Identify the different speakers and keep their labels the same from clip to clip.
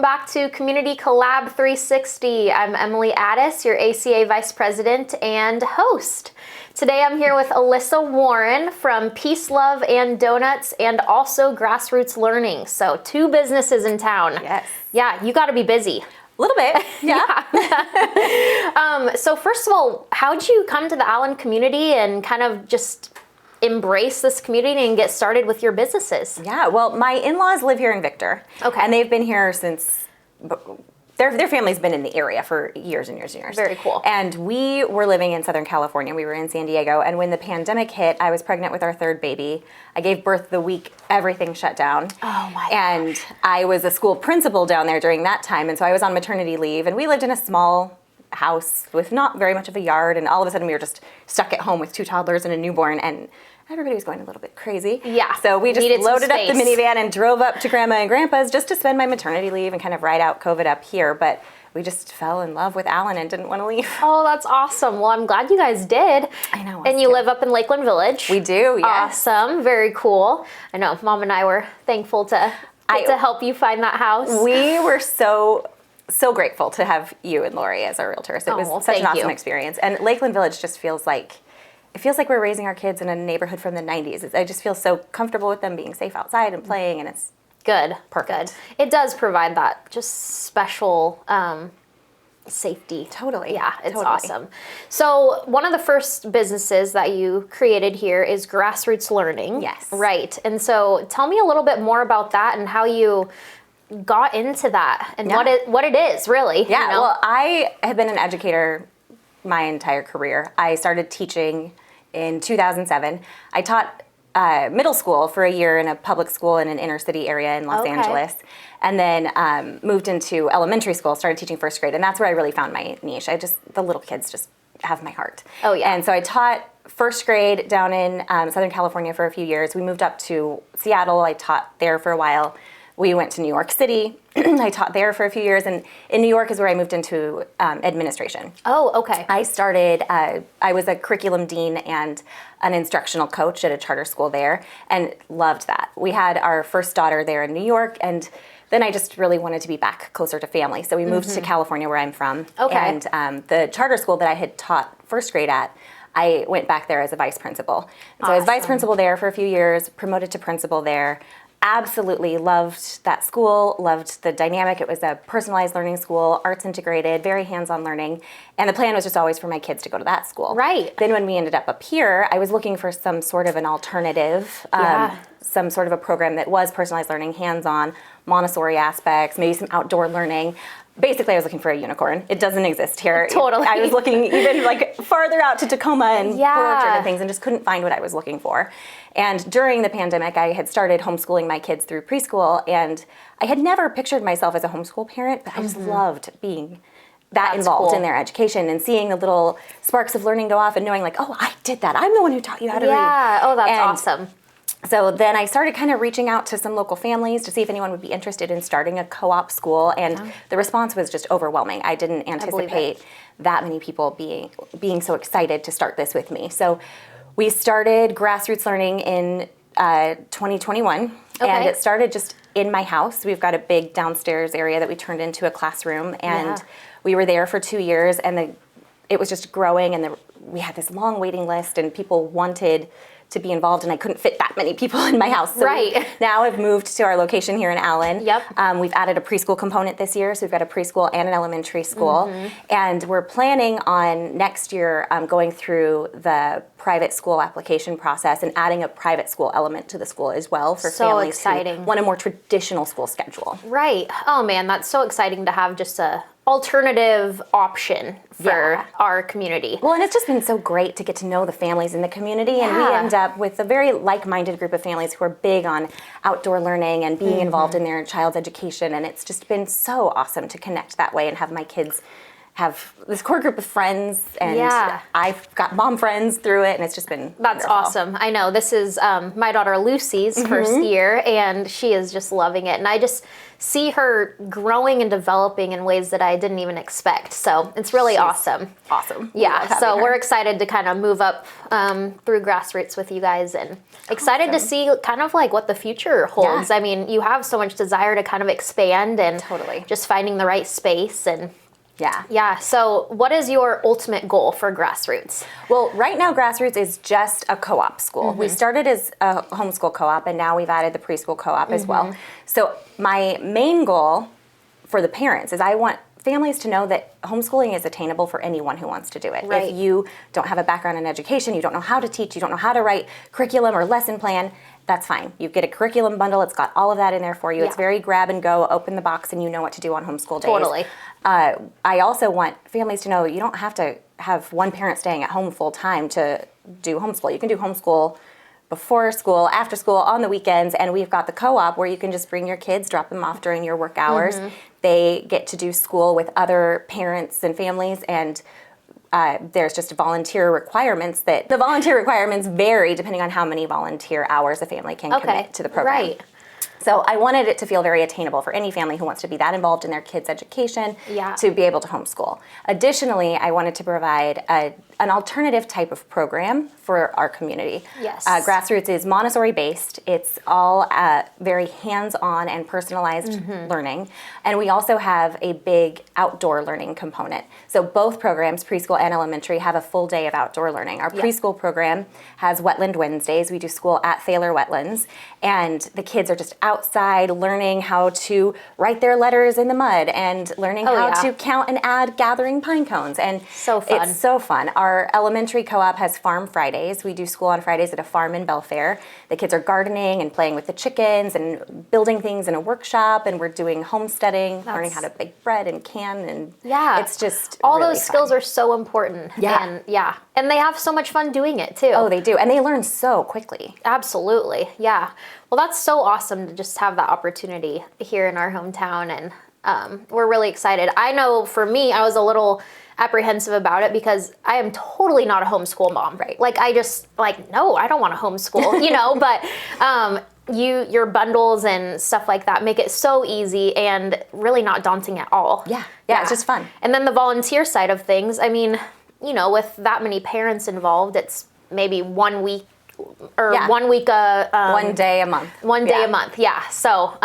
Speaker 1: back to Community Collab 360. I'm Emily Addis, your ACA Vice President and host. Today I'm here with Alyssa Warren from Peace, Love, and Donuts, and also Grassroots Learning. So 2 businesses in town.
Speaker 2: Yes.
Speaker 1: Yeah, you got to be busy.
Speaker 2: A little bit, yeah.
Speaker 1: So first of all, how'd you come to the Allen community and kind of just embrace this community and get started with your businesses?
Speaker 2: Yeah, well, my in-laws live here in Victor.
Speaker 1: Okay.
Speaker 2: And they've been here since, their family's been in the area for years and years and years.
Speaker 1: Very cool.
Speaker 2: And we were living in Southern California. We were in San Diego. And when the pandemic hit, I was pregnant with our 3rd baby. I gave birth the week everything shut down.
Speaker 1: Oh my
Speaker 2: And I was a school principal down there during that time. And so I was on maternity leave. And we lived in a small house with not very much of a yard. And all of a sudden we were just stuck at home with 2 toddlers and a newborn. And everybody was going a little bit crazy.
Speaker 1: Yeah.
Speaker 2: So we just
Speaker 1: Needed some
Speaker 2: loaded up the
Speaker 1: space.
Speaker 2: minivan and drove up to Grandma and Grandpa's just to spend my maternity leave and kind of ride out COVID up here. But we just fell in love with Allen and didn't want to leave.
Speaker 1: Oh, that's awesome. Well, I'm glad you guys did.
Speaker 2: I know.
Speaker 1: And you live up in Lakeland Village.
Speaker 2: We do, yes.
Speaker 1: Awesome. Very cool. I know Mom and I were thankful to get to help you find that house.
Speaker 2: We were so grateful to have you and Lori as our realtors. It was such an awesome experience. And Lakeland Village just feels like, it feels like we're raising our kids in a neighborhood from the 90s. I just feel so comfortable with them being safe outside and playing, and it's
Speaker 1: good.
Speaker 2: Perfect.
Speaker 1: Good. It does provide that just special safety.
Speaker 2: Totally.
Speaker 1: Yeah, it's awesome. So one of the first businesses that you created here is Grassroots Learning.
Speaker 2: Yes.
Speaker 1: Right. And so tell me a little bit more about that and how you got into that and what it is really.
Speaker 2: Yeah,
Speaker 1: you know?
Speaker 2: well, I have been an educator my entire career. I started teaching in 2007. I taught middle school for a year in a public school in an inner city area in Los Angeles, and then moved into elementary school, started teaching 1st grade, and that's where I really found my niche. The little kids just have my heart.
Speaker 1: Oh yeah.
Speaker 2: And so I taught 1st grade down in Southern California for a few years. We moved up to Seattle. I taught there for a while. We went to New York City. I taught there for a few years, and in New York is where I moved into administration.
Speaker 1: Oh, okay.
Speaker 2: I started, I was a curriculum dean and an instructional coach at a charter school there, and loved that. We had our first daughter there in New York, and then I just really wanted to be back closer to family. So we moved to California, where I'm from.
Speaker 1: Okay.
Speaker 2: And the charter school that I had taught 1st grade at, I went back there as a vice principal. And so I was vice principal there for a few years, promoted to principal there. Absolutely loved that school, loved the dynamic. It was a personalized learning school, arts integrated, very hands-on learning. And the plan was just always for my kids to go to that school.
Speaker 1: Right.
Speaker 2: Then when we ended up here, I was looking for some sort of an alternative, some sort of a program that was personalized learning, hands-on, Montessori aspects, maybe some outdoor learning. Basically, I was looking for a unicorn. It doesn't exist here.
Speaker 1: Totally.
Speaker 2: I was looking even like farther out to Tacoma and Portland and things, and just couldn't find what I was looking for. And during the pandemic, I had started homeschooling my kids through preschool, and I had never pictured myself as a homeschool parent, but I just loved being that involved in their education and seeing the little sparks of learning go off and knowing like, oh, I did that. I'm the one who taught you how to read.
Speaker 1: Yeah. Oh, that's awesome.
Speaker 2: So then I started kind of reaching out to some local families to see if anyone would be interested in starting a co-op school, and the response was just overwhelming. I didn't anticipate that many people being so excited to start this with me. So we started Grassroots Learning in 2021, and it started just in my house. We've got a big downstairs area that we turned into a classroom, and we were there for 2 years, and it was just growing, and we had this long waiting list, and people wanted to be involved, and I couldn't fit that many people in my house. So we now have moved to our location here in Allen.
Speaker 1: Yep.
Speaker 2: We've added a preschool component this year, so we've got a preschool and an elementary school. And we're planning on next year going through the private school application process and adding a private school element to the school as well for families who want a more traditional school schedule.
Speaker 1: Right. Oh man, that's so exciting to have just a alternative option for our community.
Speaker 2: Well, and it's just been so great to get to know the families in the community, and we end up with a very like-minded group of families who are big on outdoor learning and being involved in their child's education, and it's just been so awesome to connect that way and have my kids have this core group of friends, and
Speaker 1: Yeah.
Speaker 2: I've got mom friends through it, and it's just been
Speaker 1: That's
Speaker 2: wonderful.
Speaker 1: awesome. I know this is my daughter Lucy's first year, and she is just loving it. And I just see her growing and developing in ways that I didn't even expect. So it's really awesome.
Speaker 2: Awesome.
Speaker 1: Yeah, so we're excited to kind of move up through Grassroots with you guys, and excited to see kind of like what the future holds.
Speaker 2: Yeah.
Speaker 1: I mean, you have so much desire to kind of expand and
Speaker 2: Totally.
Speaker 1: just finding the right space. And
Speaker 2: Yeah.
Speaker 1: yeah, so what is your ultimate goal for Grassroots?
Speaker 2: Well, right now Grassroots is just a co-op school. We started as a homeschool co-op, and now we've added the preschool co-op as well. So my main goal for the parents is I want families to know that homeschooling is attainable for anyone who wants to do it.
Speaker 1: Right.
Speaker 2: If you don't have a background in education, you don't know how to teach, you don't know how to write curriculum or lesson plan, that's fine. You get a curriculum bundle, it's got all of that in there for you.
Speaker 1: Yeah.
Speaker 2: It's very grab and go, open the box, and you know what to do on homeschool days.
Speaker 1: Totally.
Speaker 2: I also want families to know you don't have to have one parent staying at home full time to do homeschool. You can do homeschool before school, after school, on the weekends, and we've got the co-op where you can just bring your kids, drop them off during your work hours. They get to do school with other parents and families, and there's just volunteer requirements that the volunteer requirements vary depending on how many volunteer hours a family can commit to the program.
Speaker 1: Right.
Speaker 2: So I wanted it to feel very attainable for any family who wants to be that involved in their kids' education to be able to homeschool. Additionally, I wanted to provide an alternative type of program for our community.
Speaker 1: Yes.
Speaker 2: Grassroots is Montessori based. It's all very hands-on and personalized learning. And we also have a big outdoor learning component. So both programs, preschool and elementary, have a full day of outdoor learning. Our preschool program has Wetland Wednesdays. We do school at Thaler Wetlands. And the kids are just outside learning how to write their letters in the mud and learning how to count and add gathering pine cones. And
Speaker 1: so fun.
Speaker 2: It's so fun. Our elementary co-op has Farm Fridays. We do school on Fridays at a farm in Belfair. The kids are gardening and playing with the chickens and building things in a workshop, and we're doing homesteading, learning how to bake bread and can, and it's just
Speaker 1: all
Speaker 2: really
Speaker 1: those skills
Speaker 2: fun.
Speaker 1: are so important.
Speaker 2: Yeah.
Speaker 1: And they have so much fun doing it too.
Speaker 2: Oh, they do, and they learn so quickly.
Speaker 1: Absolutely. Yeah. Well, that's so awesome to just have that opportunity here in our hometown, and we're really excited. I know for me, I was a little apprehensive about it because I am totally not a homeschool mom.
Speaker 2: Right.
Speaker 1: Like I just no, I don't want to homeschool, but your bundles and stuff like that make it so easy and really not daunting at all.
Speaker 2: Yeah, it's just fun.
Speaker 1: And then the volunteer side of things, I mean, with that many parents involved, it's maybe 1 week or 1 week
Speaker 2: 1 day a month.
Speaker 1: 1 day a month, yeah. So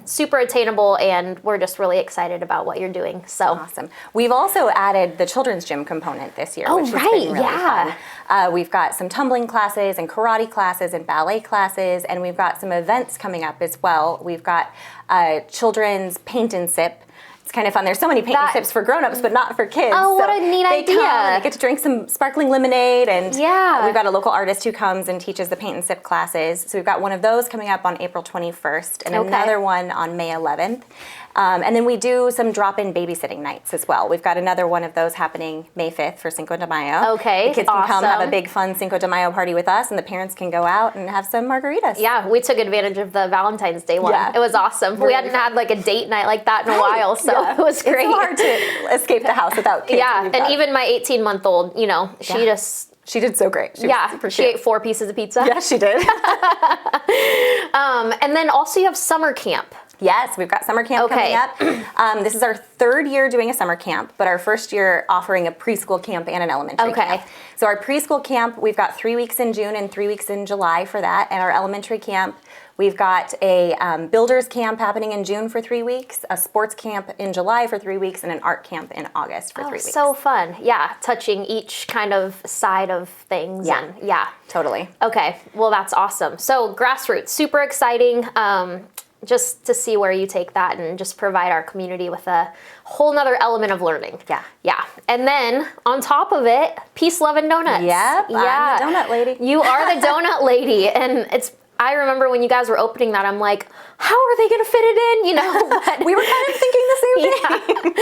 Speaker 1: super attainable, and we're just really excited about what you're doing. So
Speaker 2: awesome. We've also added the children's gym component this year, which has been really fun. We've got some tumbling classes and karate classes and ballet classes, and we've got some events coming up as well. We've got children's paint and sip. It's kind of fun. There's so many paint and sips for grown-ups, but not for kids.
Speaker 1: Oh,
Speaker 2: so
Speaker 1: what a neat idea.
Speaker 2: Come and they get to drink some sparkling lemonade, and
Speaker 1: Yeah.
Speaker 2: we've got a local artist who comes and teaches the paint and sip classes. So we've got one of those coming up on April 21st and another one on May 11th. And then we do some drop-in babysitting nights as well. We've got another one of those happening May 5th for Cinco de Mayo.
Speaker 1: Okay,
Speaker 2: the kids can come have a
Speaker 1: awesome.
Speaker 2: big fun Cinco de Mayo party with us, and the parents can go out and have some margaritas.
Speaker 1: yeah, we took advantage of the Valentine's Day one.
Speaker 2: Yeah.
Speaker 1: It was awesome. We hadn't had like a date night like that in a while, so it was great.
Speaker 2: It's so hard to escape the house without kids.
Speaker 1: Yeah, and even my 18-month-old, she just
Speaker 2: she did so great. She was super
Speaker 1: she
Speaker 2: cute.
Speaker 1: ate 4 pieces of pizza.
Speaker 2: Yeah, she did.
Speaker 1: And then also you have summer camp.
Speaker 2: Yes, we've got summer camp coming up. This is our 3rd year doing a summer camp, but our 1st year offering a preschool camp and an elementary camp. So our preschool camp, we've got 3 weeks in June and 3 weeks in July for that. And our elementary camp, we've got a builders camp happening in June for 3 weeks, a sports camp in July for 3 weeks, and an art camp in August for 3 weeks.
Speaker 1: So fun. Yeah, touching each kind of side of things.
Speaker 2: Yeah.
Speaker 1: And yeah.
Speaker 2: Totally.
Speaker 1: Okay, well that's awesome. So Grassroots, super exciting. Just to see where you take that and just provide our community with a whole nother element of learning.
Speaker 2: Yeah.
Speaker 1: Yeah. And then on top of it, Peace, Love, and Donuts.
Speaker 2: Yep, I'm the donut lady.
Speaker 1: You are the donut lady. And I remember when you guys were opening that, I'm like, how are they going to fit it in? But
Speaker 2: We were kind of thinking the same thing.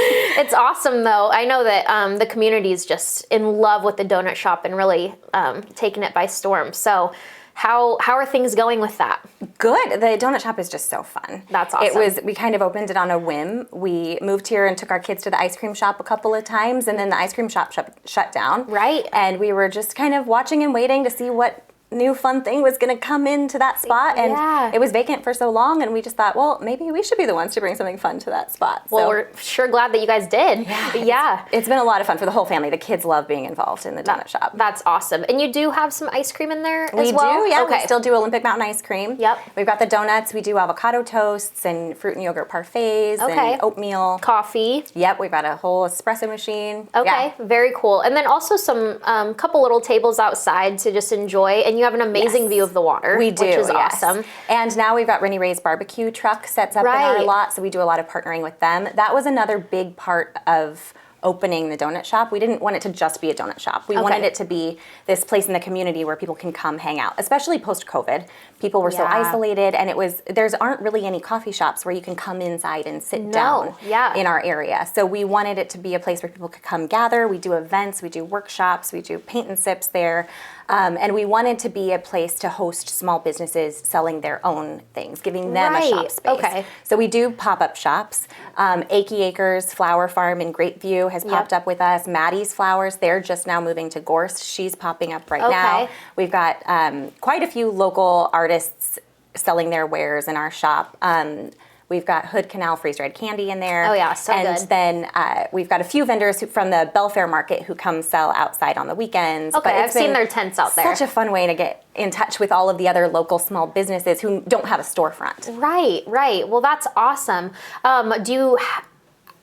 Speaker 1: it's awesome though. I know that the community is just in love with the donut shop and really taking it by storm. So How are things going with that?
Speaker 2: Good. The donut shop is just so fun.
Speaker 1: That's awesome.
Speaker 2: We kind of opened it on a whim. We moved here and took our kids to the ice cream shop a couple of times, and then the ice cream shop shut down.
Speaker 1: Right.
Speaker 2: And we were just kind of watching and waiting to see what new fun thing was going to come into that spot, and it was vacant for so long, and we just thought, well, maybe we should be the ones to bring something fun to that spot.
Speaker 1: Well, we're sure glad that you guys did. Yeah.
Speaker 2: It's been a lot of fun for the whole family. The kids love being involved in the donut shop.
Speaker 1: That's awesome. And you do have some ice cream in there as well?
Speaker 2: We do, yeah.
Speaker 1: Okay.
Speaker 2: We still do Olympic Mountain ice cream.
Speaker 1: Yep.
Speaker 2: We've got the donuts. We do avocado toasts and fruit and yogurt parfaits and oatmeal.
Speaker 1: Coffee.
Speaker 2: Yep, we've got a whole espresso machine.
Speaker 1: Okay, very cool. And then also some couple little tables outside to just enjoy. And you have an amazing view of the water,
Speaker 2: we do,
Speaker 1: which is awesome.
Speaker 2: And now we've got Rennie Ray's barbecue truck sets up in our lot, so we do a lot of partnering with them. That was another big part of opening the donut shop. We didn't want it to just be a donut shop. We wanted it to be this place in the community where people can come hang out, especially post-COVID. People were so isolated, and there aren't really any coffee shops where you can come inside and sit down in our area. So we wanted it to be a place where people could come gather. We do events, we do workshops, we do paint and sips there. And we wanted to be a place to host small businesses selling their own things, giving them a shop space.
Speaker 1: Okay.
Speaker 2: So we do pop-up shops. Achy Acres Flower Farm in Grapeview has popped up with us. Maddie's Flowers, they're just now moving to Gorst. She's popping up right now. We've got quite a few local artists selling their wares in our shop. We've got Hood Canal freeze-dried candy in there.
Speaker 1: Oh yeah, so good.
Speaker 2: And then we've got a few vendors from the Belfair Market who come sell outside on the weekends.
Speaker 1: Okay, I've seen their tents out there.
Speaker 2: Such a fun way to get in touch with all of the other local small businesses who don't have a storefront.
Speaker 1: Right, right. Well, that's awesome. Do you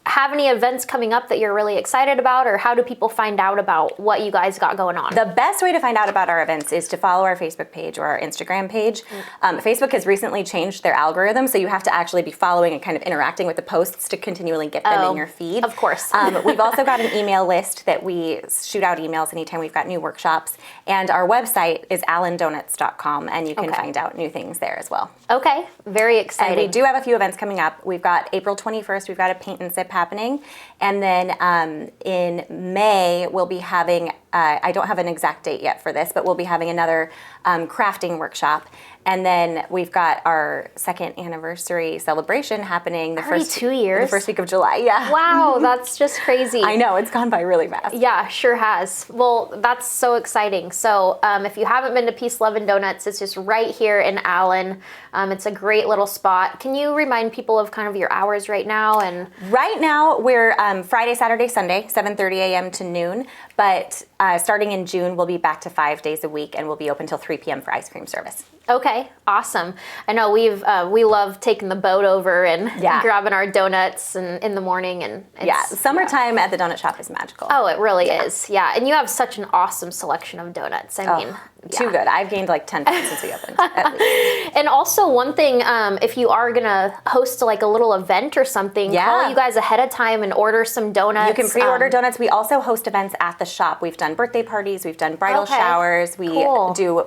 Speaker 1: have any events coming up that you're really excited about, or how do people find out about what you guys got going on?
Speaker 2: The best way to find out about our events is to follow our Facebook page or our Instagram page. Facebook has recently changed their algorithm, so you have to actually be following and kind of interacting with the posts to continually get them in your feed.
Speaker 1: Of course.
Speaker 2: We've also got an email list that we shoot out emails anytime we've got new workshops, and our website is allendonuts.com, and you can find out new things there as well.
Speaker 1: Okay, very exciting.
Speaker 2: And we do have a few events coming up. We've got April 21st, we've got a paint and sip happening. And then in May, we'll be having, I don't have an exact date yet for this, but we'll be having another crafting workshop. And then we've got our second anniversary celebration happening the first
Speaker 1: 2 years.
Speaker 2: The first week of July. Yeah.
Speaker 1: Wow, that's just crazy.
Speaker 2: I know, it's gone by really fast.
Speaker 1: Yeah, sure has. Well, that's so exciting. So if you haven't been to Peace, Love, and Donuts, it's just right here in Allen. It's a great little spot. Can you remind people of kind of your hours right now? And
Speaker 2: right now, we're Friday, Saturday, Sunday, 7:30 a.m. to noon. But starting in June, we'll be back to 5 days a week, and we'll be open till 3 p.m. for ice cream service.
Speaker 1: Okay, awesome. I know we love taking the boat over and grabbing our donuts in the morning, and
Speaker 2: summertime at the donut shop is magical.
Speaker 1: Oh, it really is. Yeah, and you have such an awesome selection of donuts. I mean,
Speaker 2: too good. I've gained like 10 pounds since we opened. At least.
Speaker 1: And also one thing, if you are gonna host like a little event or something, call you guys ahead of time and order some donuts.
Speaker 2: You can pre-order donuts. We also host events at the shop. We've done birthday parties. We've done bridal showers. We do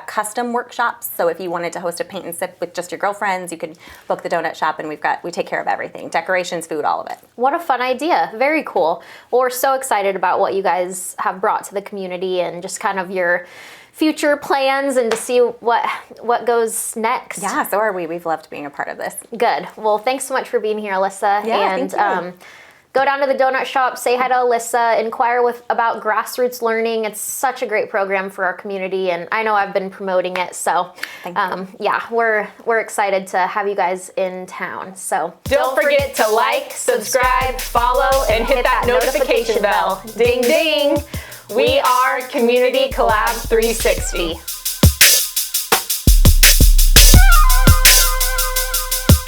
Speaker 2: custom workshops. So if you wanted to host a paint and sip with just your girlfriends, you could book the donut shop, and we take care of everything. Decorations, food, all of it.
Speaker 1: What a fun idea. Very cool. Well, we're so excited about what you guys have brought to the community and just kind of your future plans and to see what goes next.
Speaker 2: Yeah, so are we. We've loved being a part of this.
Speaker 1: Good. Well, thanks so much for being here, Alyssa.
Speaker 2: Yeah, thank you.
Speaker 1: Go down to the donut shop, say hi to Alyssa, inquire about Grassroots Learning. It's such a great program for our community, and I know I've been promoting it. So, we're excited to have you guys in town. So
Speaker 3: don't forget to like, subscribe, follow, and hit that notification bell. Ding, ding. We are Community Collab 360.